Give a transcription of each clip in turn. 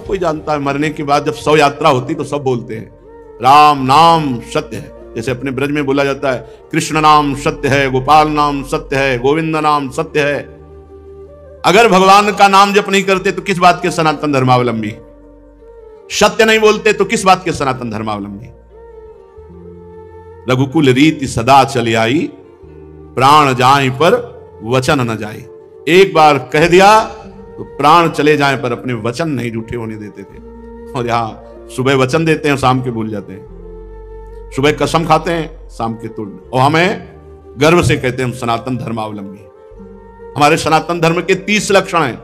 कोई जानता है, मरने के बाद जब शव यात्रा होती तो सब बोलते हैं राम नाम सत्य है। जैसे अपने ब्रज में बोला जाता है कृष्ण नाम सत्य है, गोपाल नाम सत्य है, गोविंद नाम सत्य है। अगर भगवान का नाम जप नहीं करते तो किस बात के सनातन धर्मावलंबी? सत्य नहीं बोलते तो किस बात के सनातन धर्मावलंबी? रघुकुल रीति सदा चली आई, प्राण जाए पर वचन न जाए। एक बार कह दिया तो प्राण चले जाए पर अपने वचन नहीं झूठे होने देते थे। और यहां सुबह वचन देते हैं, शाम के भूल जाते हैं। सुबह कसम खाते हैं, शाम के तोड़। और हमें गर्व से कहते हैं हम सनातन धर्मावलंबी। हमारे सनातन धर्म के 30 लक्षण हैं।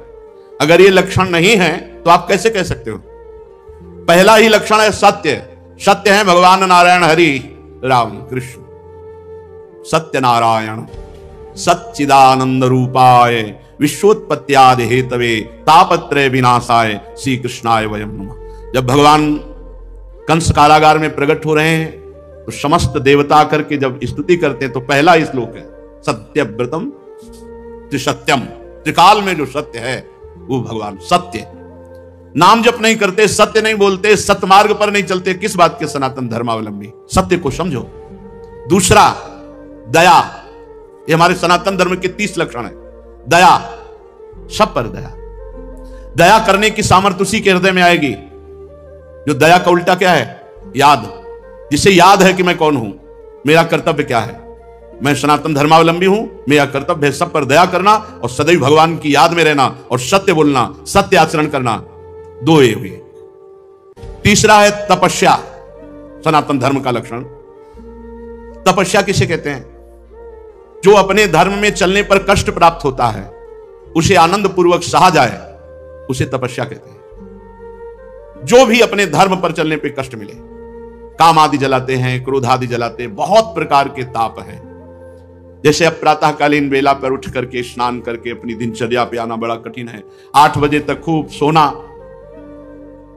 अगर ये लक्षण नहीं है तो आप कैसे कह सकते हो? पहला ही लक्षण है सत्य। सत्य है भगवान नारायण हरि राम कृष्ण। सत्य नारायण सच्चिदानंद रूपाय विश्वोत्पत्त्यादि हेतवे तापत्रय विनाशाय श्री कृष्णाय वयम नमः। जब भगवान कंस कारागार में प्रकट हो रहे हैं तो समस्त देवता करके जब स्तुति करते हैं तो पहला ही श्लोक है सत्यव्रतम त्रिसत्यम। त्रिकाल में जो सत्य है वो भगवान सत्य। नाम जप नहीं करते, सत्य नहीं बोलते, सत्य मार्ग पर नहीं चलते, किस बात के सनातन धर्मावलंबी? सत्य को समझो। दूसरा दया। ये हमारे सनातन धर्म के 30 लक्षण है। दया, सब पर दया। दया करने की सामर्थ्य उसी के हृदय में आएगी जो दया का उल्टा क्या है? याद। जिसे याद है कि मैं कौन हूं, मेरा कर्तव्य क्या है, मैं सनातन धर्मावलंबी हूं, मेरा कर्तव्य है सब पर दया करना और सदैव भगवान की याद में रहना और सत्य बोलना, सत्य आचरण करना। दो ये हुए। तीसरा है तपस्या। सनातन धर्म का लक्षण तपस्या किसे कहते हैं? जो अपने धर्म में चलने पर कष्ट प्राप्त होता है उसे आनंद पूर्वक सहा जाए, उसे तपस्या कहते हैं। जो भी अपने धर्म पर चलने पर कष्ट मिले, काम आदि जलाते हैं, क्रोध आदि जलाते हैं, बहुत प्रकार के ताप हैं। जैसे अब प्रातःकालीन बेला पर उठ करके स्नान करके अपनी दिनचर्या पे आना बड़ा कठिन है। 8 बजे तक खूब सोना,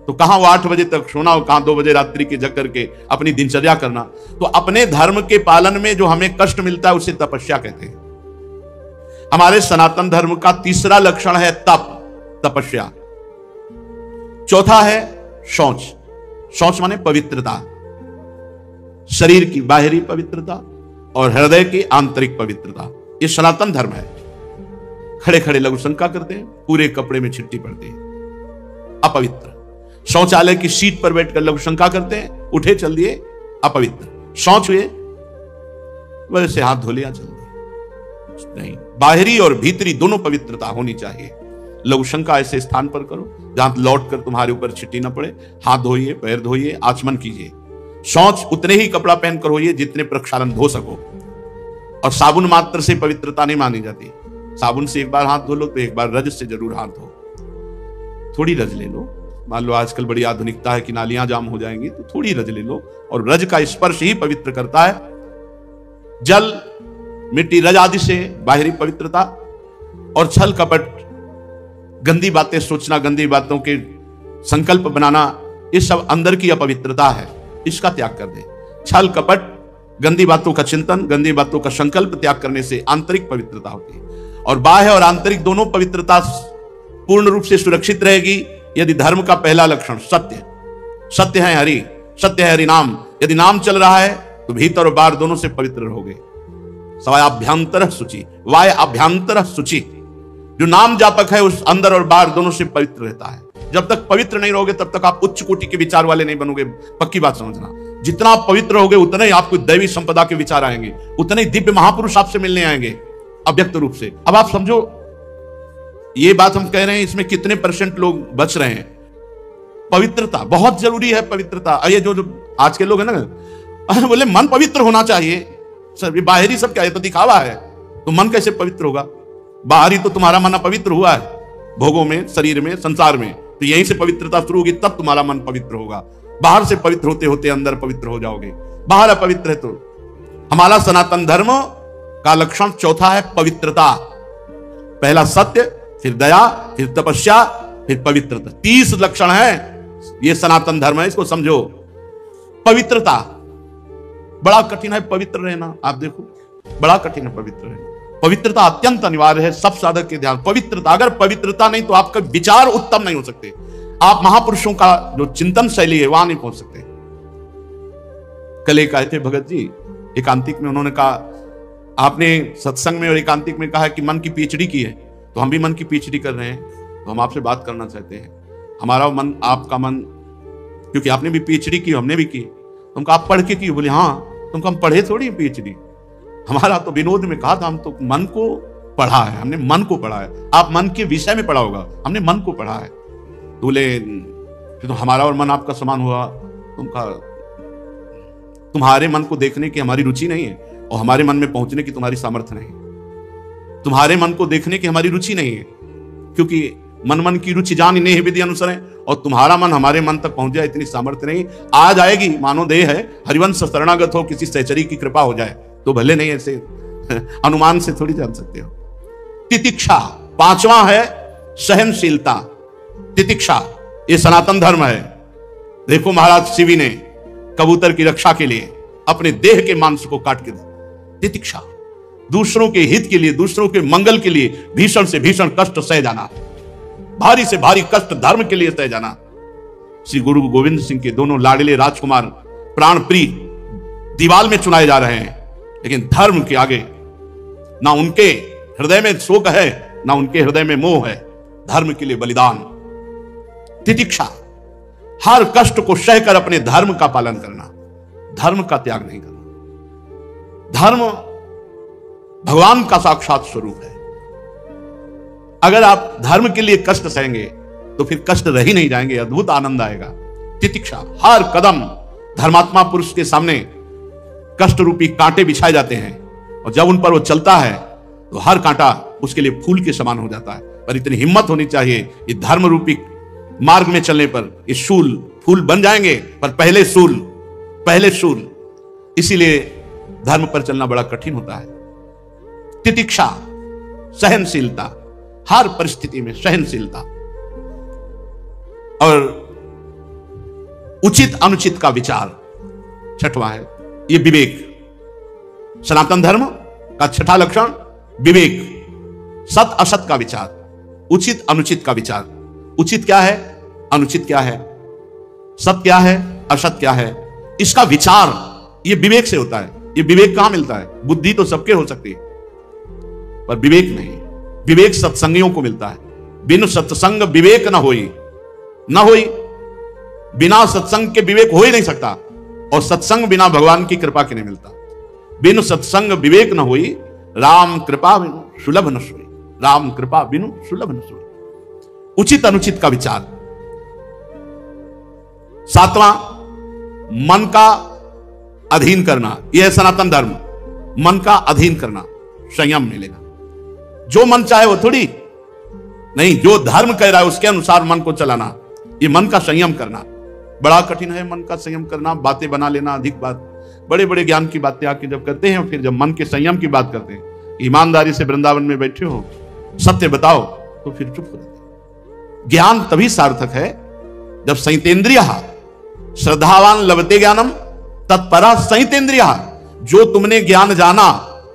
तो कहां वो 8 बजे तक सोना और कहां 2 बजे रात्रि के जग करके अपनी दिनचर्या करना। तो अपने धर्म के पालन में जो हमें कष्ट मिलता है उसे तपस्या कहते हैं। हमारे सनातन धर्म का तीसरा लक्षण है तप, तपस्या। चौथा है शौच। शौच माने पवित्रता, शरीर की बाहरी पवित्रता और हृदय की आंतरिक पवित्रता। ये सनातन धर्म है। खड़े खड़े लघु शंका करते हैं, पूरे कपड़े में छिट्टी पड़ती है, अपवित्र। शौचालय की सीट पर बैठकर लघु शंका करते हैं, उठे चल दिए, अपवित्र। शौच हुए, वैसे हाथ धो लिया चल दिए। नहीं, बाहरी और भीतरी दोनों पवित्रता होनी चाहिए। लघु शंका ऐसे स्थान पर करो जहां लौट कर तुम्हारे ऊपर छिट्टी न पड़े। हाथ धोइए, पैर धोइए, आचमन कीजिए। शौच उतने ही कपड़ा पहनकर होइए जितने प्रक्षालन धो सको। और साबुन मात्र से पवित्रता नहीं मानी जाती। साबुन से एक बार हाथ धो लो तो एक बार रज से जरूर हाथ धो। थोड़ी रज ले लो। मान लो आजकल बड़ी आधुनिकता है कि नालियां जाम हो जाएंगी, तो थोड़ी रज ले लो। और रज का स्पर्श ही पवित्र करता है। जल, मिट्टी, रज आदि से बाहरी पवित्रता। और छल कपट, गंदी बातें सोचना, गंदी बातों के संकल्प बनाना, ये सब अंदर की अपवित्रता है। इसका त्याग कर दे। छल कपट, गंदी बातों का चिंतन, गंदी बातों का संकल्प त्याग करने से आंतरिक पवित्रता होती है। और बाह्य और आंतरिक दोनों पवित्रता पूर्ण रूप से सुरक्षित रहेगी यदि धर्म का पहला लक्षण सत्य। सत्य है हरि, सत्य है हरि नाम। यदि नाम चल रहा है तो भीतर और बाहर दोनों से पवित्र रहोगे। सवायाभ्यंतर शुचि, वाय अभ्यंतर शुचि। जो नाम जापक है उस अंदर और बाहर दोनों से पवित्र रहता है। जब तक पवित्र नहीं रहोगे तब तक आप उच्च कोटि के विचार वाले नहीं बनोगे। पक्की बात समझना। जितना आप पवित्र रहोगे उतने ही आपको दैवी संपदा के विचार आएंगे, उतने ही दिव्य महापुरुष आपसे मिलने आएंगे अव्यक्त रूप से। अब आप समझो, ये बात हम कह रहे हैं, इसमें कितने % लोग बच रहे हैं? पवित्रता बहुत जरूरी है। पवित्रता, ये जो आज के लोग हैं ना, बोले मन पवित्र होना चाहिए। सर ये बाहरी सब क्या है? तो दिखावा है। तो मन कैसे पवित्र होगा? बाहरी तो तुम्हारा मन अपवित्र हुआ है, भोगों में, शरीर में, संसार में। तो यहीं से पवित्रता शुरू होगी, तब तुम्हारा मन पवित्र होगा। बाहर से पवित्र होते होते अंदर पवित्र हो जाओगे। बाहर अपवित्र है तो। हमारा सनातन धर्म का लक्षण चौथा है पवित्रता। पहला सत्य, फिर दया, फिर तपस्या, फिर पवित्रता। 30 लक्षण है ये सनातन धर्म है। इसको समझो। पवित्रता बड़ा कठिन है। पवित्र रहना, आप देखो, बड़ा कठिन है पवित्र रहना। पवित्रता अत्यंत अनिवार्य है सब साधक के ध्यान। पवित्रता, अगर पवित्रता नहीं तो आपका विचार उत्तम नहीं हो सकते। आप महापुरुषों का जो चिंतन शैली है वहां नहीं पहुंच सकते। कल एक आए थे भगत जी एकांतिक में, उन्होंने कहा आपने सत्संग में और एकांतिक में कहा कि मन की पीएचडी की है, तो हम भी मन की पीएचडी कर रहे हैं, तो हम आपसे बात करना चाहते हैं। हमारा मन, आपका मन, क्योंकि आपने भी पीएचडी की, हमने भी की। तुमको आप पढ़ के की? बोले हाँ। तुमको हम पढ़े थोड़ी पीएचडी, हमारा तो विनोद में कहा था, हम तो मन को पढ़ा है, हमने मन को पढ़ा है। आप मन के विषय में पढ़ा होगा, हमने मन को पढ़ा है। बोले तो हमारा और मन आपका समान हुआ। तुम्हारे मन को देखने की हमारी रुचि नहीं है, और हमारे मन में पहुंचने की तुम्हारी सामर्थ्य नहीं है। तुम्हारे मन को देखने की हमारी रुचि नहीं है, क्योंकि मन की रुचि जान नहीं विधि अनुसार है, और तुम्हारा मन हमारे मन तक पहुंच जाए इतनी सामर्थ्य नहीं। आ जाएगी, मानो देह है, हरिवंश शरणागत हो, किसी सहचरी की कृपा हो जाए तो भले, नहीं ऐसे अनुमान से थोड़ी जान सकते हो। तितिक्षा, पांचवा है सहनशीलता। तितिक्षा ये सनातन धर्म है। देखो महाराज शिवी ने कबूतर की रक्षा के लिए अपने देह के मांस को काट के दिया। तितिक्षा, दूसरों के हित के लिए, दूसरों के मंगल के लिए भीषण से भीषण कष्ट सह जाना, भारी से भारी कष्ट धर्म के लिए सह जाना। श्री गुरु गोविंद सिंह के दोनों लाडले राजकुमार प्राण प्रिय दीवाल में चुनाए जा रहे हैं, लेकिन धर्म के आगे ना उनके हृदय में शोक है, ना उनके हृदय में मोह है। धर्म के लिए बलिदान। तितिक्षा, हर कष्ट को सहकर अपने धर्म का पालन करना, धर्म का त्याग नहीं करना। धर्म भगवान का साक्षात स्वरूप है। अगर आप धर्म के लिए कष्ट सहेंगे तो फिर कष्ट रह ही नहीं जाएंगे, अद्भुत आनंद आएगा। तितिक्षा, हर कदम धर्मात्मा पुरुष के सामने कष्ट रूपी कांटे बिछाए जाते हैं, और जब उन पर वो चलता है तो हर कांटा उसके लिए फूल के समान हो जाता है। पर इतनी हिम्मत होनी चाहिए, ये धर्म रूपी मार्ग में चलने पर ये शूल फूल बन जाएंगे, पर पहले शूल। इसीलिए धर्म पर चलना बड़ा कठिन होता है। तितिक्षा, सहनशीलता, हर परिस्थिति में सहनशीलता, और उचित अनुचित का विचार। छठवां है ये विवेक। सनातन धर्म का छठा लक्षण विवेक, सत असत का विचार, उचित अनुचित का विचार। उचित क्या है, अनुचित क्या है, सत क्या है, असत क्या है, इसका विचार ये विवेक से होता है। ये विवेक कहां मिलता है? बुद्धि तो सबके हो सकती है, पर विवेक नहीं। विवेक सत्संगियों को मिलता है। बिन सत्संग विवेक न होई, बिना सत्संग के विवेक हो ही नहीं सकता, और सत्संग बिना भगवान की कृपा के नहीं मिलता। बिनु सत्संग विवेक न होई, राम कृपा बिनु सुलभ न सोई। राम कृपा बिनु सुलभ न सोई। उचित अनुचित का विचार। सातवां, मन का अधीन करना। यह है सनातन धर्म। मन का अधीन करना, संयम मिलेगा। जो मन चाहे वो थोड़ी नहीं, जो धर्म कह रहा है उसके अनुसार मन को चलाना, ये मन का संयम करना बड़ा कठिन है। मन का संयम करना, बातें बना लेना, अधिक बात, बड़े बड़े ज्ञान की बातें आके जब करते हैं, फिर जब मन के संयम की बात करते हैं, ईमानदारी से वृंदावन में बैठे हो, सत्य बताओ, तो फिर चुप हो जाते। ज्ञान तभी सार्थक है जब संयतेंद्रिय, श्रद्धावान लभते ज्ञानम तत्परा संयतेंद्रिय। जो तुमने ज्ञान जाना,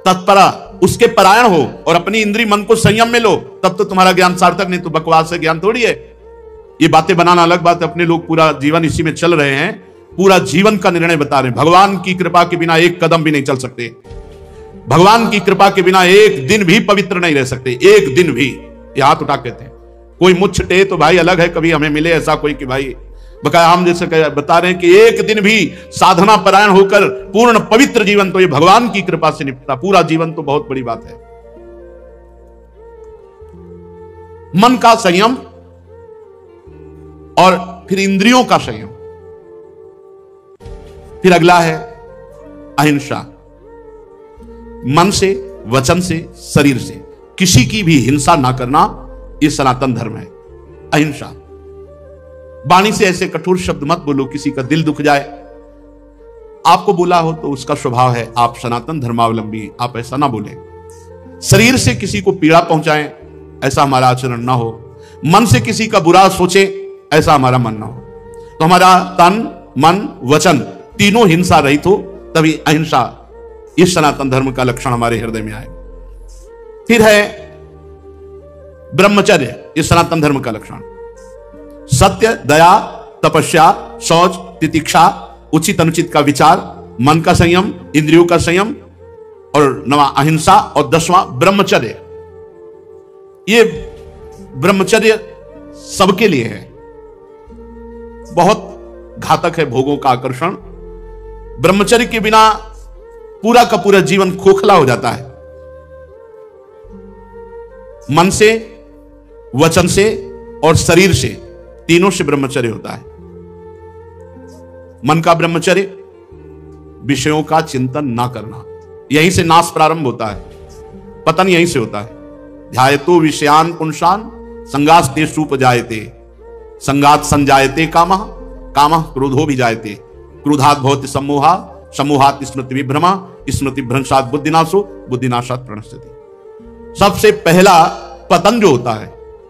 तत्परा उसके परायण हो, और अपनी इंद्रिय मन को संयम में लो, तब तो तुम्हारा ज्ञान सार्थक। नहीं तो बकवास है, ज्ञान थोड़ी है। ये बातें बनाना अलग बात है, अपने लोग पूरा जीवन इसी में चल रहे हैं, पूरा जीवन का निर्णय बता रहे हैं। भगवान की कृपा के बिना एक कदम भी नहीं चल सकते। भगवान की कृपा के बिना एक दिन भी पवित्र नहीं रह सकते, एक दिन भी। ये हाथ उठा कहते हैं। कोई मुझ छटे तो भाई अलग है, कभी हमें मिले ऐसा कोई कि भाई बकाया हम जैसे बता रहे हैं कि एक दिन भी साधना परायण होकर पूर्ण पवित्र जीवन तो ये भगवान की कृपा से निपटा। पूरा जीवन तो बहुत बड़ी बात है। मन का संयम और फिर इंद्रियों का संयम। फिर अगला है अहिंसा। मन से, वचन से, शरीर से किसी की भी हिंसा ना करना, यह सनातन धर्म है। अहिंसा। वाणी से ऐसे कठोर शब्द मत बोलो किसी का दिल दुख जाए। आपको बोला हो तो उसका स्वभाव है, आप सनातन धर्मावलंबी, आप ऐसा ना बोले। शरीर से किसी को पीड़ा पहुंचाएं, ऐसा हमारा आचरण ना हो। मन से किसी का बुरा सोचे, ऐसा हमारा मन ना हो। तो हमारा तन, मन, वचन तीनों हिंसा रहित हो, तभी अहिंसा, इस सनातन धर्म का लक्षण हमारे हृदय में आए। फिर है ब्रह्मचर्य, इस सनातन धर्म का लक्षण। सत्य, दया, तपस्या, शौच, तितिक्षा, उचित अनुचित का विचार, मन का संयम, इंद्रियों का संयम, और 9वां अहिंसा, और 10वां ब्रह्मचर्य। ये ब्रह्मचर्य सबके लिए है। बहुत घातक है भोगों का आकर्षण। ब्रह्मचर्य के बिना पूरा का पूरा जीवन खोखला हो जाता है। मन से, वचन से और शरीर से, तीनों से ब्रह्मचर्य होता है। मन का ब्रह्मचर्य, विषयों का चिंतन ना करना, यहीं से नाश प्रारंभ होता है, पतन यहीं से होता है। ध्यायतो विषयान पुंसान संगास्ते सूपजायते, संगात संजायते कामः, कामः क्रोधो भी जायते, क्रोधात् भवति सम्मोहा, सम्मोहात् स्मृति विभ्रमा, स्मृति भ्रंशात् बुद्धिनाशो, बुद्धिनाशात् प्रणश्यति। सबसे पहला पतन जो होता है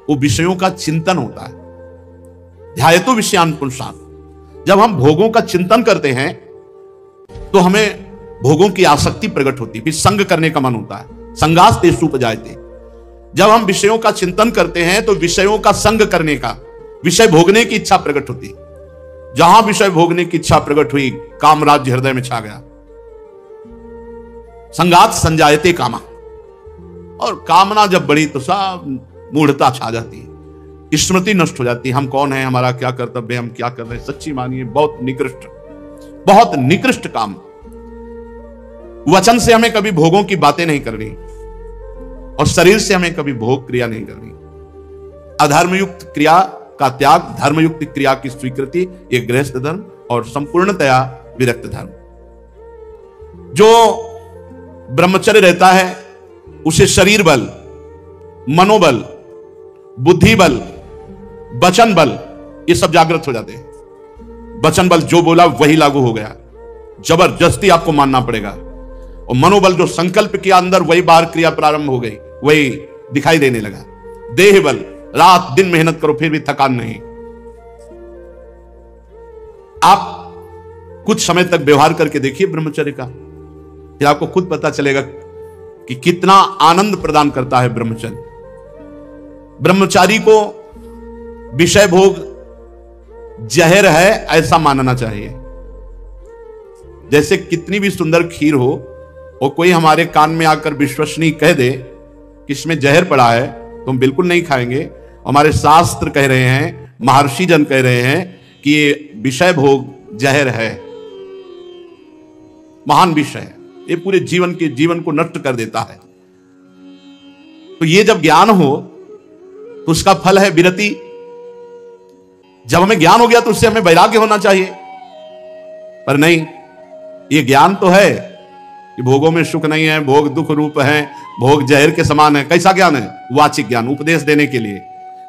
वो विषयों का चिंतन होता है। ध्यायतो विषयान पुंसान, जब हम भोगों का चिंतन करते हैं तो हमें भोगों की आसक्ति प्रकट होती है, फिर संग करने का मन होता है। संगास्ते सूपजायते, जब हम विषयों का चिंतन करते हैं तो विषयों का संग करने का, विषय भोगने की इच्छा प्रकट होती है। जहां विषय भोगने की इच्छा प्रकट हुई, काम राज्य हृदय में छा गया। संगात संजायते कामा, और कामना जब बढ़ी तो सब मूढ़ता छा जाती है, स्मृति नष्ट हो जाती है। हम कौन है, हमारा क्या कर्तव्य, हम क्या कर रहे हैं। सच्ची मानिए बहुत निकृष्ट काम। वचन से हमें कभी भोगों की बातें नहीं करनी, और शरीर से हमें कभी भोग क्रिया नहीं करनी। अधर्मयुक्त क्रिया का त्याग, धर्मयुक्त क्रिया की स्वीकृति, ये गृहस्थ धर्म और संपूर्णतया विरक्त धर्म। जो ब्रह्मचर्य रहता है उसे शरीर बल, मनोबल, बुद्धि बल, वचन बल, ये सब जागृत हो जाते हैं। वचन बल जो बोला वही लागू हो गया, जबरदस्ती आपको मानना पड़ेगा। और मनोबल जो संकल्प किया अंदर, वही बाहर क्रिया प्रारंभ हो गई, वही दिखाई देने लगा। देह बल, रात दिन मेहनत करो फिर भी थकान नहीं। आप कुछ समय तक व्यवहार करके देखिए ब्रह्मचर्य का, फिर आपको खुद पता चलेगा कि कितना आनंद प्रदान करता है ब्रह्मचर्य। ब्रह्मचारी को विषय भोग जहर है ऐसा मानना चाहिए। जैसे कितनी भी सुंदर खीर हो और कोई हमारे कान में आकर विश्वसनीय कह दे कि इसमें जहर पड़ा है, तो हम बिल्कुल नहीं खाएंगे। हमारे शास्त्र कह रहे हैं, महर्षि जन कह रहे हैं कि ये विषय भोग जहर है, महान विषय है, ये पूरे जीवन को नष्ट कर देता है। तो ये जब ज्ञान हो तो उसका फल है विरति। जब हमें ज्ञान हो गया तो उससे हमें वैराग्य होना चाहिए, पर नहीं, ये ज्ञान तो है कि भोगों में सुख नहीं है, भोग दुख रूप है, भोग जहर के समान है। कैसा ज्ञान है? वाचिक ज्ञान, उपदेश देने के लिए।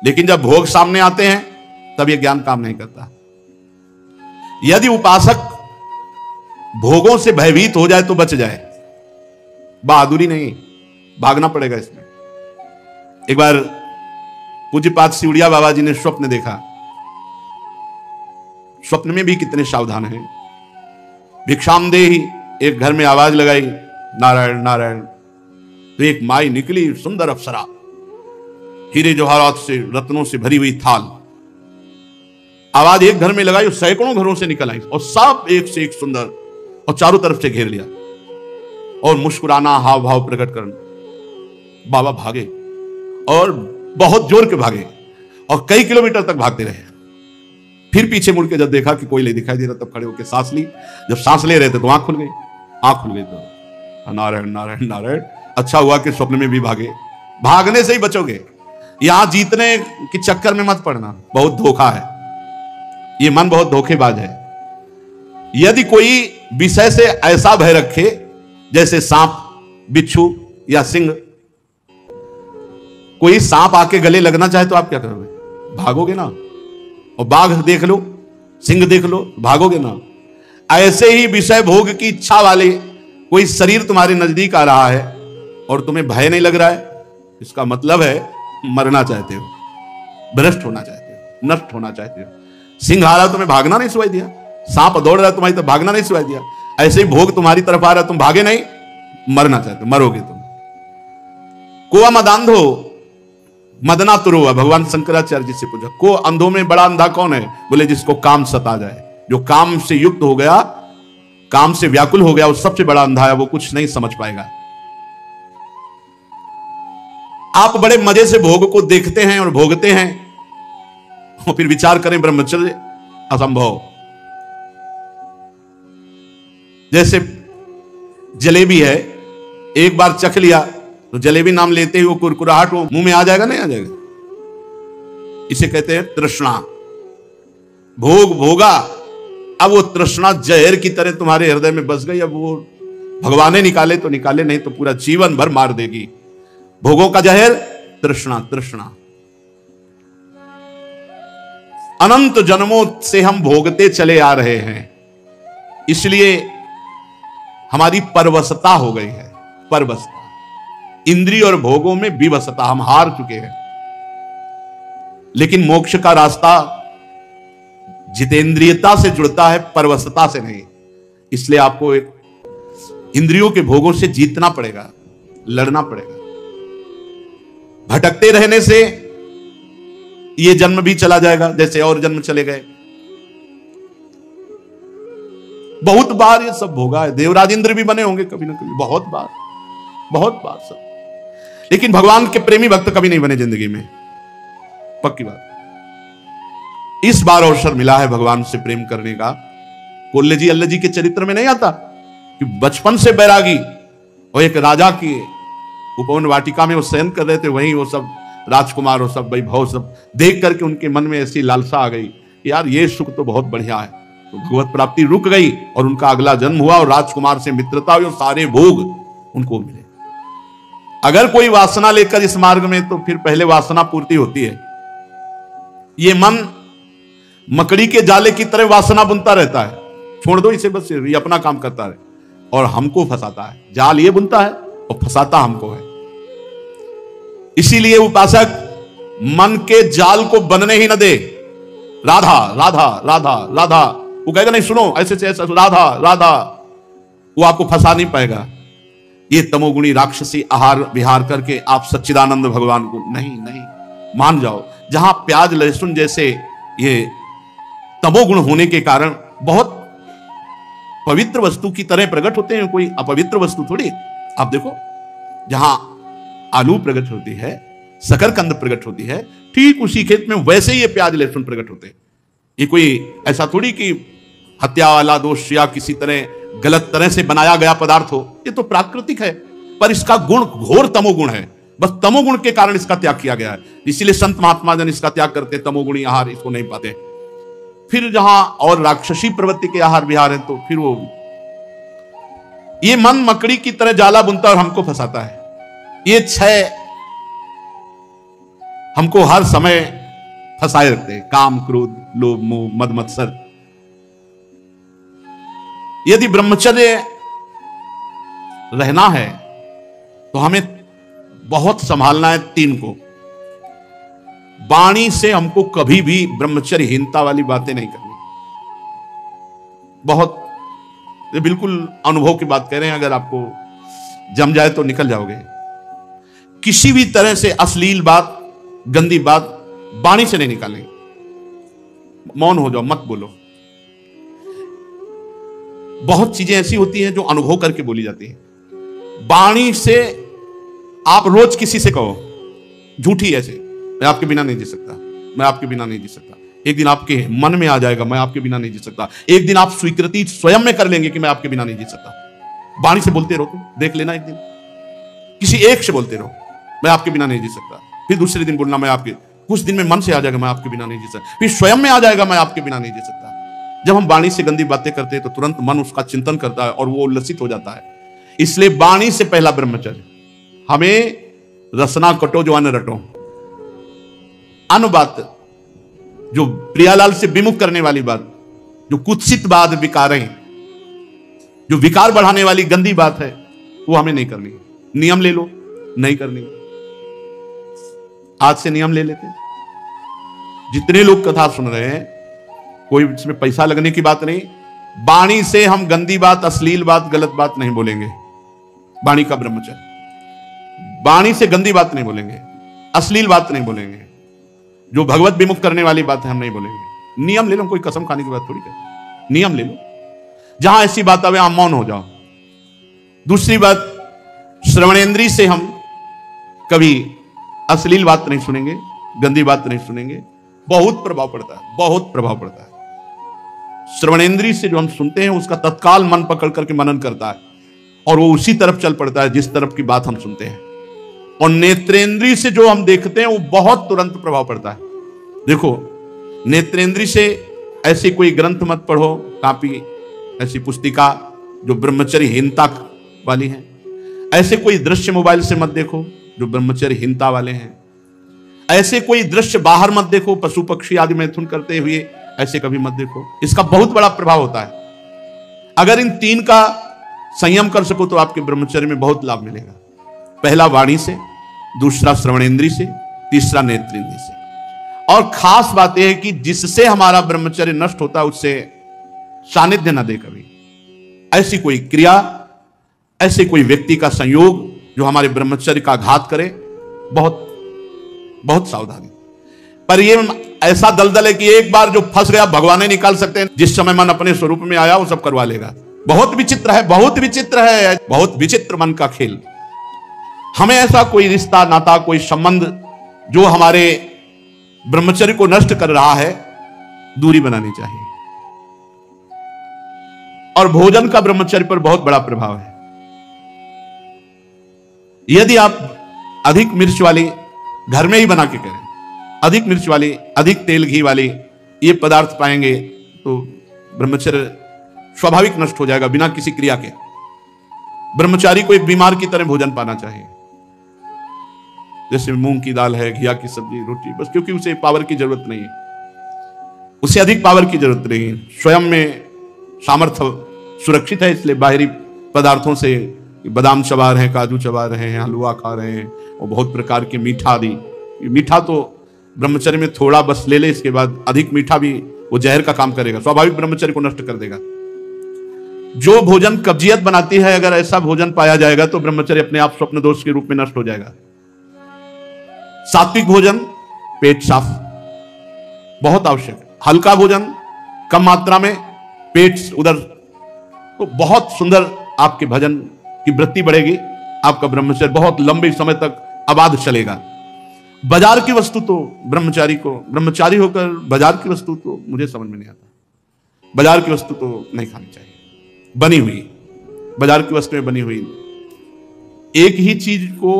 लेकिन जब भोग सामने आते हैं तब ये ज्ञान काम नहीं करता। यदि उपासक भोगों से भयभीत हो जाए तो बच जाए, बहादुरी नहीं, भागना पड़ेगा इसमें। एक बार पूज्यपाद सिवड़िया बाबा जी ने स्वप्न देखा। स्वप्न में भी कितने सावधान हैं। भिक्षाम देहि, एक घर में आवाज लगाई, नारायण नारायण। तो एक माई निकली, सुंदर अप्सरा, हीरे जवाहरात से, रत्नों से भरी हुई थाल। आवाज एक घर में लगाई, सैकड़ों घरों से निकल आई, और सब एक से एक सुंदर, और चारों तरफ से घेर लिया, और मुस्कुराना, हाव भाव प्रकट करना। बाबा भागे, और बहुत जोर के भागे, और कई किलोमीटर तक भागते रहे। फिर पीछे मुड़ के जब देखा कि कोई नहीं दिखाई दे रहा, तब खड़े होकर सांस ली। जब सांस ले रहे थे तो आंख खुल गई। आंख खुल गई तो नारायण नारायण नारायण। अच्छा हुआ कि स्वप्न में भी भागे। भागने से ही बचोगे, यहां जीतने के चक्कर में मत पड़ना, बहुत धोखा है। ये मन बहुत धोखेबाज है। यदि कोई विषय से ऐसा भय रखे जैसे सांप, बिच्छू या सिंह, कोई सांप आके गले लगना चाहे तो आप क्या करोगे? भागोगे ना। और बाघ देख लो, सिंह देख लो, भागोगे ना। ऐसे ही विषय भोग की इच्छा वाले कोई शरीर तुम्हारे नजदीक आ रहा है और तुम्हें भय नहीं लग रहा है, इसका मतलब है मरना चाहते हो, भ्रष्ट होना चाहते हो, नष्ट होना चाहते हो। सिंह आ रहा तुम्हें भागना नहीं सुनाई दिया, सांप दौड़ रहा तुम्हारी तरफ भागना नहीं सुनाई दिया। ऐसे ही भोग तुम्हारी तरफ आ रहा, तुम भागे नहीं, मरना चाहते हो, मरोगे तुम। कुआ मदांधो, मदना तुरो है, भगवान शंकराचार्य जी से पूछा, को अंधों में बड़ा अंधा कौन है? बोले जिसको काम सता जाए, जो काम से युक्त हो गया, काम से व्याकुल हो गया, वो सबसे बड़ा अंधा है, वो कुछ नहीं समझ पाएगा। आप बड़े मजे से भोग को देखते हैं और भोगते हैं और फिर विचार करें ब्रह्मचर्य असंभव। जैसे जलेबी है, एक बार चख लिया तो जलेबी नाम लेते ही वो कुरकुराहट वो मुंह में आ जाएगा, नहीं आ जाएगा? इसे कहते हैं तृष्णा। भोग भोगा, अब वो तृष्णा जहर की तरह तुम्हारे हृदय में बस गई। अब वो भगवान ने निकाले तो निकाले, नहीं तो पूरा जीवन भर मार देगी। भोगों का जहर तृष्णा, तृष्णा। अनंत जन्मों से हम भोगते चले आ रहे हैं, इसलिए हमारी परवशता हो गई है। परवशता, इंद्रिय और भोगों में विवशता, हम हार चुके हैं। लेकिन मोक्ष का रास्ता जितेंद्रियता से जुड़ता है, परवशता से नहीं। इसलिए आपको एक इंद्रियों के भोगों से जीतना पड़ेगा, लड़ना पड़ेगा। भटकते रहने से ये जन्म भी चला जाएगा, जैसे और जन्म चले गए। बहुत बार ये सब भोगा है, देवराज इंद्र भी बने होंगे कभी ना कभी, बहुत बार, बहुत बार सब। लेकिन भगवान के प्रेमी भक्त कभी नहीं बने जिंदगी में, पक्की बात। इस बार अवसर मिला है भगवान से प्रेम करने का। कोल्ले जी अल्लाह जी के चरित्र में नहीं आता कि बचपन से बैरागी और एक राजा की उपवन वाटिका में वो शयन कर रहे थे, वहीं वो सब राजकुमार और सब वैभव सब देख करके उनके मन में ऐसी लालसा आ गई, यार ये सुख तो बहुत बढ़िया है। तो भगवत प्राप्ति रुक गई और उनका अगला जन्म हुआ और राजकुमार से मित्रता हुई और सारे भोग उनको मिले। अगर कोई वासना लेकर इस मार्ग में, तो फिर पहले वासना पूर्ति होती है। ये मन मकड़ी के जाले की तरह वासना बुनता रहता है, छोड़ दो इसे, बस ये अपना काम करता है और हमको फंसाता है। जाल ये बुनता है और फंसाता हमको है। इसीलिए उपासक मन के जाल को बनने ही न दे। राधा राधा राधा राधा, वो कहेगा नहीं सुनो ऐसे से ऐसा, राधा राधा, वो आपको फंसा नहीं पाएगा। ये तमोगुणी राक्षसी आहार विहार करके आप सच्चिदानंद भगवान को नहीं नहीं मान जाओ। जहां प्याज लहसुन जैसे ये तमोगुण होने के कारण बहुत पवित्र वस्तु की तरह प्रकट होते हैं, कोई अपवित्र वस्तु थोड़ी। आप देखो, जहां आलू प्रकट होती है, शकरकंद प्रकट होती है, ठीक उसी खेत में वैसे ही ये प्याज लहसुन प्रकट होते हैं। ये कोई ऐसा थोड़ी कि हत्या वाला दोष या किसी तरह गलत तरह से बनाया गया पदार्थ हो, ये तो प्राकृतिक है, पर इसका गुण घोर तमोगुण है। बस तमोगुण के कारण इसका त्याग किया गया है। इसीलिए संत महात्मा जन इसका त्याग करते, तमोगुणी आहार इसको नहीं पाते। फिर जहां और राक्षसी प्रवृत्ति के आहार विहार है, तो फिर वो ये मन मकड़ी की तरह जाला बुनता और हमको फंसाता है। ये छह हमको हर समय फंसाए रखते हैं, काम क्रोध लोभ मोह मद मत्सर। यदि ब्रह्मचर्य रहना है तो हमें बहुत संभालना है तीन को। वाणी से हमको कभी भी ब्रह्मचर्यहीनता वाली बातें नहीं करनी। बहुत, ये बिल्कुल अनुभव की बात कह रहे हैं, अगर आपको जम जाए तो निकल जाओगे। किसी भी तरह से अश्लील बात, गंदी बात वाणी से नहीं निकालेंगे। मौन हो जाओ, मत बोलो। बहुत चीजें ऐसी होती हैं जो अनुभव करके बोली जाती हैं। वाणी से आप रोज किसी से कहो झूठी ऐसे, मैं आपके बिना नहीं जी सकता, मैं आपके बिना नहीं जी सकता। एक दिन आपके मन में आ जाएगा मैं आपके बिना नहीं जी सकता। एक दिन आप स्वीकृति स्वयं में कर लेंगे कि मैं आपके बिना नहीं जी सकता। वाणी से बोलते रहो, तुम देख लेना, एक दिन किसी एक से बोलते रहो मैं आपके बिना नहीं जी सकता, फिर दूसरे दिन बोलना मैं आपके, कुछ दिन में मन से आ जाएगा मैं आपके बिना नहीं जी सकता, फिर स्वयं में आ जाएगा मैं आपके बिना नहीं जी सकता। जब हम वाणी से गंदी बातें करते हैं तो तुरंत मन उसका चिंतन करता है और वो उल्लसित हो जाता है। इसलिए वाणी से पहला ब्रह्मचर्य। हमें रसना कटो जो अन्न रटो। अन्न बात जो प्रियालाल से विमुख करने वाली बात, जो कुत्सित बात, विकारें, जो विकार बढ़ाने वाली गंदी बात है, वो हमें नहीं करनी। नियम ले लो, नहीं करनी। आज से नियम ले लेते हैं। जितने लोग कथा सुन रहे हैं, कोई इसमें पैसा लगने की बात नहीं। वाणी से हम गंदी बात, अश्लील बात, गलत बात नहीं बोलेंगे। वाणी का ब्रह्मचर्य। वाणी से गंदी बात नहीं बोलेंगे। अश्लील बात नहीं बोलेंगे, जो भगवत विमुख करने वाली बात है हम नहीं बोलेंगे। नियम ले लो, कोई कसम खाने की बात थोड़ी है, नियम ले लो, जहां ऐसी बात आवे आप मौन हो जाओ। दूसरी बात, श्रवणेंद्री से हम कभी अश्लील बात नहीं सुनेंगे, गंदी बात नहीं सुनेंगे। बहुत प्रभाव पड़ता है, बहुत प्रभाव पड़ता है। श्रवणेंद्री से जो हम सुनते हैं उसका तत्काल मन पकड़ करके मनन करता है और वो उसी तरफ चल पड़ता है जिस तरफ की बात हम सुनते हैं। और नेत्रेंद्री से जो हम देखते हैं वो बहुत तुरंत प्रभाव पड़ता है। देखो, नेत्रेंद्री से ऐसी कोई ग्रंथ मत पढ़ो, कापी, ऐसी पुस्तिका जो ब्रह्मचर्यहीनता वाली है। ऐसे कोई दृश्य मोबाइल से मत देखो जो ब्रह्मचर्यहीनता वाले हैं। ऐसे कोई दृश्य बाहर मत देखो, पशु पक्षी आदि मैथुन करते हुए, ऐसे कभी मत देखो। इसका बहुत बड़ा प्रभाव होता है। अगर इन तीन का संयम कर सको तो आपके ब्रह्मचर्य में बहुत लाभ मिलेगा। पहला वाणी से, दूसरा श्रवणेंद्री से, तीसरा नेत्रेंद्री से। और खास बात यह है कि जिससे हमारा ब्रह्मचर्य नष्ट होता है उससे सानिध्य न दे कभी। ऐसी कोई क्रिया, ऐसे कोई व्यक्ति का संयोग जो हमारे ब्रह्मचर्य का घात करे, बहुत बहुत सावधानी। पर ये ऐसा दलदल है कि एक बार जो फंस गया भगवान ही निकाल सकते हैं। जिस समय मन अपने स्वरूप में आया वो सब करवा लेगा। बहुत विचित्र है, बहुत विचित्र है, बहुत विचित्र मन का खेल। हमें ऐसा कोई रिश्ता, नाता, कोई संबंध जो हमारे ब्रह्मचर्य को नष्ट कर रहा है, दूरी बनानी चाहिए। और भोजन का ब्रह्मचर्य पर बहुत बड़ा प्रभाव है। यदि आप अधिक मिर्च वाली घर में ही बना के करें, अधिक मिर्च वाली, अधिक तेल घी वाली ये पदार्थ पाएंगे तो ब्रह्मचर्य स्वाभाविक नष्ट हो जाएगा बिना किसी क्रिया के। ब्रह्मचारी को एक बीमार की तरह भोजन पाना चाहिए। जैसे मूंग की दाल है, घिया की सब्जी, रोटी, बस, क्योंकि उसे पावर की जरूरत नहीं है, उसे अधिक पावर की जरूरत नहीं है। स्वयं में सामर्थ्य सुरक्षित है, इसलिए बाहरी पदार्थों से बादाम चबा रहे हैं, काजू चबा रहे हैं, हलवा खा रहे हैं और बहुत प्रकार के मीठा आदि। मीठा तो ब्रह्मचर्य में थोड़ा बस ले ले, इसके बाद अधिक मीठा भी वो जहर का काम करेगा, स्वाभाविक ब्रह्मचर्य को नष्ट कर देगा। जो भोजन कब्जियत बनाती है, अगर ऐसा भोजन पाया जाएगा तो ब्रह्मचर्य अपने आप स्वप्न दोष के रूप में नष्ट हो जाएगा। सात्विक भोजन, पेट साफ, बहुत आवश्यक है। हल्का भोजन कम मात्रा में, पेट उधर, तो बहुत सुंदर आपके भजन की वृत्ति बढ़ेगी। आपका ब्रह्मचर्य बहुत लंबे समय तक अबाध चलेगा। बाजार की वस्तु तो ब्रह्मचारी होकर बाजार की वस्तु तो मुझे समझ में नहीं आता। बाजार की वस्तु तो नहीं खानी चाहिए, बनी हुई, बाजार की वस्तु में बनी हुई। एक ही चीज को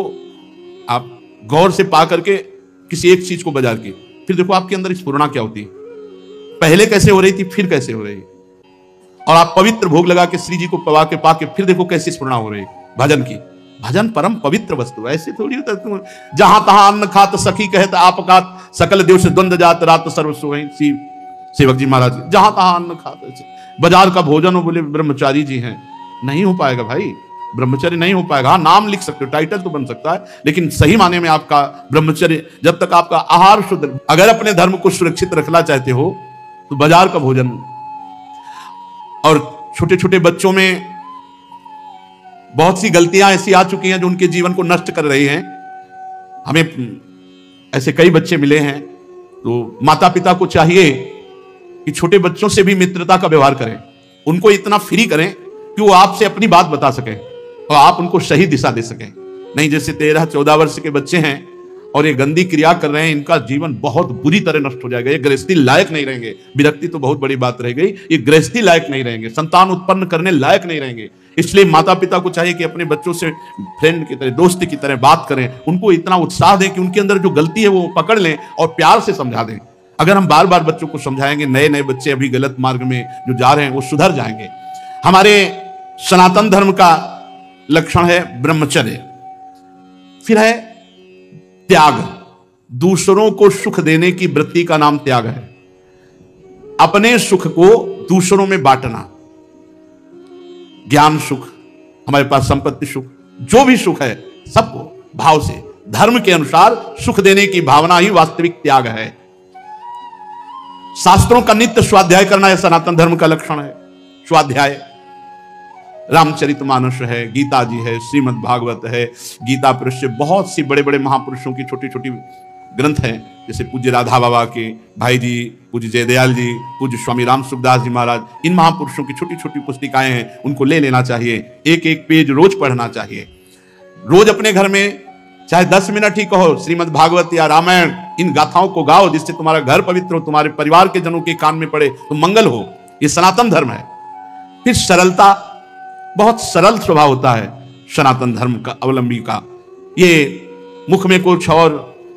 आप गौर से पा करके किसी एक चीज को बाजार की, फिर देखो आपके अंदर स्फुरणा क्या होती है, पहले कैसे हो रही थी, फिर कैसे हो रही है। और आप पवित्र भोग लगा के श्री जी को पवा के पा के फिर देखो कैसी स्फुरणा हो रही है भजन की। भजन परम पवित्र वस्तु, ऐसे थोड़ी होता तुम जहां तहां अन्न खात सखी कहत आपका सकल देव से द्वंद जात रात सर्व सोई। सेवक जी महाराज, जहां तहां अन्न खात, बाजार का भोजन हो, बोले ब्रह्मचारी जी हैं, नहीं हो पाएगा भाई, ब्रह्मचर्य नहीं हो पाएगा। नाम लिख सकते हो, टाइटल तो बन सकता है, लेकिन सही माने में आपका ब्रह्मचर्य, जब तक आपका आहार शुद्ध, अगर अपने धर्म को सुरक्षित रखना चाहते हो तो बाजार का भोजन। और छोटे छोटे बच्चों में बहुत सी गलतियां ऐसी आ चुकी हैं जो उनके जीवन को नष्ट कर रही हैं। हमें ऐसे कई बच्चे मिले हैं, तो माता पिता को चाहिए कि छोटे बच्चों से भी मित्रता का व्यवहार करें, उनको इतना फ्री करें कि वो आपसे अपनी बात बता सकें और आप उनको सही दिशा दे सकें। नहीं जैसे 13-14 वर्ष के बच्चे हैं और ये गंदी क्रिया कर रहे हैं, इनका जीवन बहुत बुरी तरह नष्ट हो जाएगा। ये गृहस्थी लायक नहीं रहेंगे। विरक्ति तो बहुत बड़ी बात रह गई, ये गृहस्थी लायक नहीं रहेंगे, संतान उत्पन्न करने लायक नहीं रहेंगे। इसलिए माता पिता को चाहिए कि अपने बच्चों से फ्रेंड की तरह, दोस्त की तरह बात करें, उनको इतना उत्साह दें कि उनके अंदर जो गलती है वो पकड़ लें और प्यार से समझा दें। अगर हम बार बार बच्चों को समझाएंगे, नए नए बच्चे अभी गलत मार्ग में जो जा रहे हैं वो सुधर जाएंगे। हमारे सनातन धर्म का लक्षण है ब्रह्मचर्य। फिर है त्याग, दूसरों को सुख देने की वृत्ति का नाम त्याग है। अपने सुख को दूसरों में बांटना, ज्ञान सुख, हमारे पास संपत्ति सुख, जो भी सुख है सबको भाव से, धर्म के अनुसार सुख देने की भावना ही वास्तविक त्याग है। शास्त्रों का नित्य स्वाध्याय करना यह सनातन धर्म का लक्षण है। स्वाध्याय, रामचरितमानस है, गीता जी है, श्रीमद् भागवत है, गीता पुरुष से बहुत सी बड़े बड़े महापुरुषों की छोटी छोटी ग्रंथ हैं, जैसे पूज्य राधा बाबा के भाई जी, पूज्य जयदयाल जी, पूज्य स्वामी राम सुखदास जी महाराज, इन महापुरुषों की छोटी छोटी पुस्तिकाएं हैं, उनको ले लेना चाहिए। एक एक पेज रोज पढ़ना चाहिए। रोज अपने घर में चाहे 10 मिनट ही कहो, श्रीमद् भागवत या रामायण, इन गाथाओं को गाओ, जिससे तुम्हारा घर पवित्र हो, तुम्हारे परिवार के जनों के कान में पड़े तो मंगल हो। ये सनातन धर्म है। फिर सरलता, बहुत सरल स्वभाव होता है सनातन धर्म का अवलंबी का। ये मुख में कुछ और,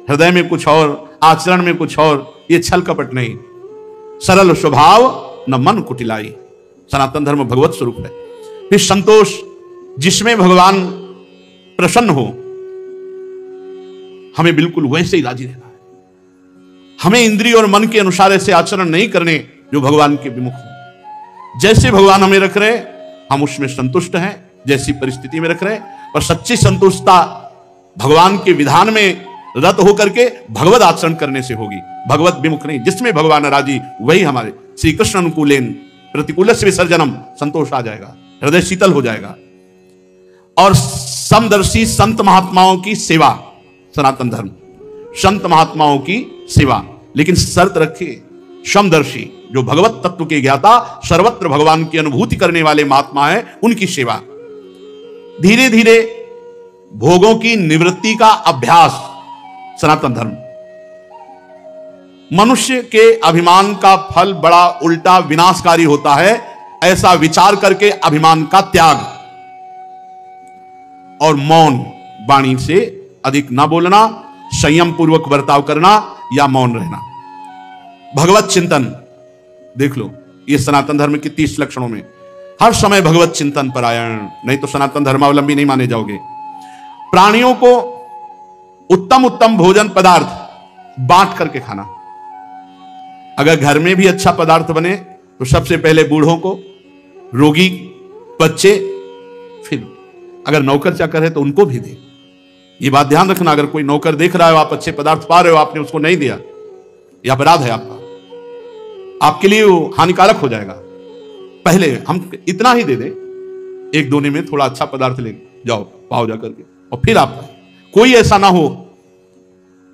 हृदय में कुछ और, आचरण में कुछ और, ये छल कपट नहीं। सरल स्वभाव न मन कुटिलाई, सनातन धर्म भगवत स्वरूप है। फिर संतोष, जिसमें भगवान प्रसन्न हो, हमें बिल्कुल वैसे ही राजी रहना है। हमें इंद्रिय और मन के अनुसार ऐसे आचरण नहीं करने जो भगवान के विमुख हो। जैसे भगवान हमें रख रहे, हम उसमें संतुष्ट हैं, जैसी परिस्थिति में रख रहे। और सच्ची संतुष्टता भगवान के विधान में रत होकर के भगवत आचरण करने से होगी, भगवत विमुख नहीं। जिसमें भगवान राजी वही हमारे श्री कृष्ण अनुकूलेन प्रतिकूल से विसर्जनम, संतोष आ जाएगा, हृदय शीतल हो जाएगा। और समदर्शी संत महात्माओं की सेवा, सनातन धर्म संत महात्माओं की सेवा, लेकिन शर्त रखे, समदर्शी, जो भगवत तत्व के ज्ञाता, सर्वत्र भगवान की अनुभूति करने वाले महात्मा हैं, उनकी सेवा। धीरे धीरे भोगों की निवृत्ति का अभ्यास, सनातन धर्म। मनुष्य के अभिमान का फल बड़ा उल्टा विनाशकारी होता है, ऐसा विचार करके अभिमान का त्याग। और मौन, वाणी से अधिक ना बोलना, संयम पूर्वक बर्ताव करना या मौन रहना। भगवत चिंतन देख लो, ये सनातन धर्म के 30 लक्षणों में हर समय भगवत चिंतन परायण, नहीं तो सनातन धर्मावलंबी नहीं माने जाओगे। प्राणियों को उत्तम उत्तम भोजन पदार्थ बांट करके खाना। अगर घर में भी अच्छा पदार्थ बने तो सबसे पहले बूढ़ों को, रोगी, बच्चे, फिर अगर नौकर चाकर है तो उनको भी दे। ये बात ध्यान रखना, अगर कोई नौकर देख रहा है, आप अच्छे पदार्थ पा रहे हो, आपने उसको नहीं दिया, यह अपराध है आपका, आपके लिए वो हानिकारक हो जाएगा। पहले हम इतना ही दे दे, एक दोने में थोड़ा अच्छा पदार्थ ले जाओ, पाओ जा करके, और फिर आप। कोई ऐसा ना हो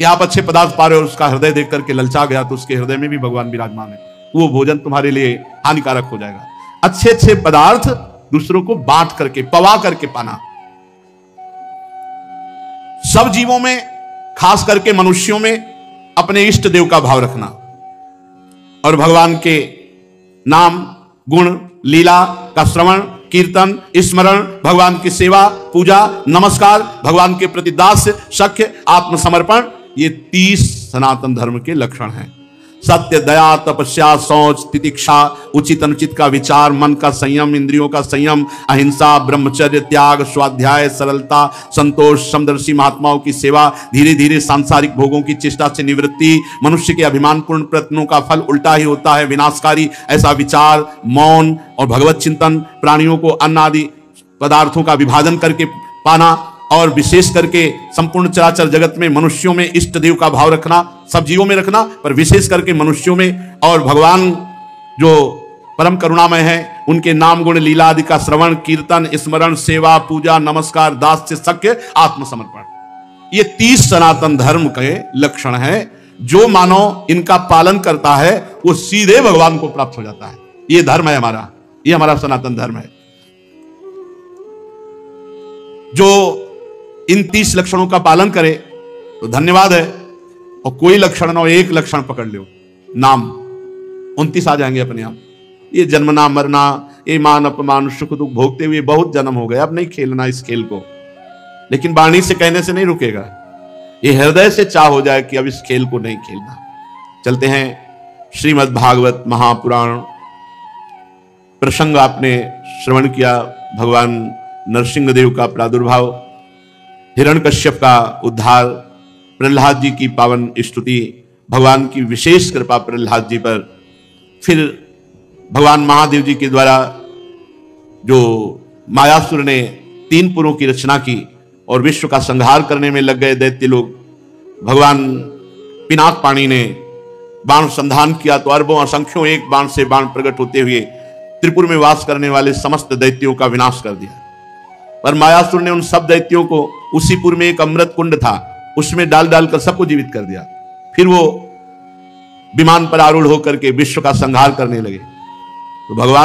कि आप अच्छे पदार्थ पा रहे हो, उसका हृदय देख करके ललचा गया, तो उसके हृदय में भी भगवान विराजमान है, वो भोजन तुम्हारे लिए हानिकारक हो जाएगा। अच्छे अच्छे पदार्थ दूसरों को बांट करके, पवा करके पाना। सब जीवों में, खास करके मनुष्यों में, अपने इष्ट देव का भाव रखना और भगवान के नाम, गुण, लीला का श्रवण, कीर्तन, स्मरण, भगवान की सेवा, पूजा, नमस्कार, भगवान के प्रति दास्य, सख्य, आत्मसमर्पण, ये 30 सनातन धर्म के लक्षण हैं। सत्य, दया, तपस्या, शौच, तितिक्षा, उचित अनुचित का विचार, मन का संयम, इंद्रियों का संयम, अहिंसा, ब्रह्मचर्य, त्याग, स्वाध्याय, सरलता, संतोष, समदर्शी महात्माओं की सेवा, धीरे धीरे सांसारिक भोगों की चेष्टा से निवृत्ति। मनुष्य के अभिमानपूर्ण प्रयत्नों का फल उल्टा ही होता है, विनाशकारी, ऐसा विचार, मौन और भगवत चिंतन। प्राणियों को अन्न आदि पदार्थों का विभाजन करके पाना, और विशेष करके संपूर्ण चराचर जगत में मनुष्यों में इष्ट देव का भाव रखना, सब जीवों में रखना, पर विशेष करके मनुष्यों में। और भगवान जो परम करुणामय है, उनके नाम, गुण, लीला आदि का श्रवण, कीर्तन, स्मरण, सेवा, पूजा, नमस्कार, दास्य, सख्य, आत्मसमर्पण। ये 30 सनातन धर्म के लक्षण हैं। जो मानव इनका पालन करता है वो सीधे भगवान को प्राप्त हो जाता है। ये धर्म है हमारा, ये हमारा सनातन धर्म है। जो इन 30 लक्षणों का पालन करे तो धन्यवाद है, और कोई लक्षण ना, एक लक्षण पकड़ लो, नाम, 29 आ जाएंगे अपने आप। ये जन्मना, मरना, ये मान अपमान, सुख दुख भोगते हुए बहुत जन्म हो गए, अब नहीं खेलना इस खेल को। लेकिन वाणी से कहने से नहीं रुकेगा, ये हृदय से चाह हो जाए कि अब इस खेल को नहीं खेलना। चलते हैं श्रीमद् भागवत महापुराण। प्रसंग आपने श्रवण किया, भगवान नरसिंह देव का प्रादुर्भाव, हिरण्यकश्यप का उद्धार, प्रहलाद जी की पावन स्तुति, भगवान की विशेष कृपा प्रहलाद जी पर। फिर भगवान महादेव जी के द्वारा जो मायासुर ने 3 पुरों की रचना की और विश्व का संहार करने में लग गए दैत्य लोग, भगवान पिनाक पाणी ने बाण संधान किया तो अरबों असंख्यों एक बाण से बाण प्रकट होते हुए त्रिपुर में वास करने वाले समस्त दैत्यों का विनाश कर दिया। पर मायासुर ने उन सब दैत्यों को उसी पुर में एक अमृत कुंड था, उसमें डाल डालकर सबको जीवित कर दिया। फिर वो विमान पर आरूढ़ होकर के विश्व का संहार करने लगे। तो भगवान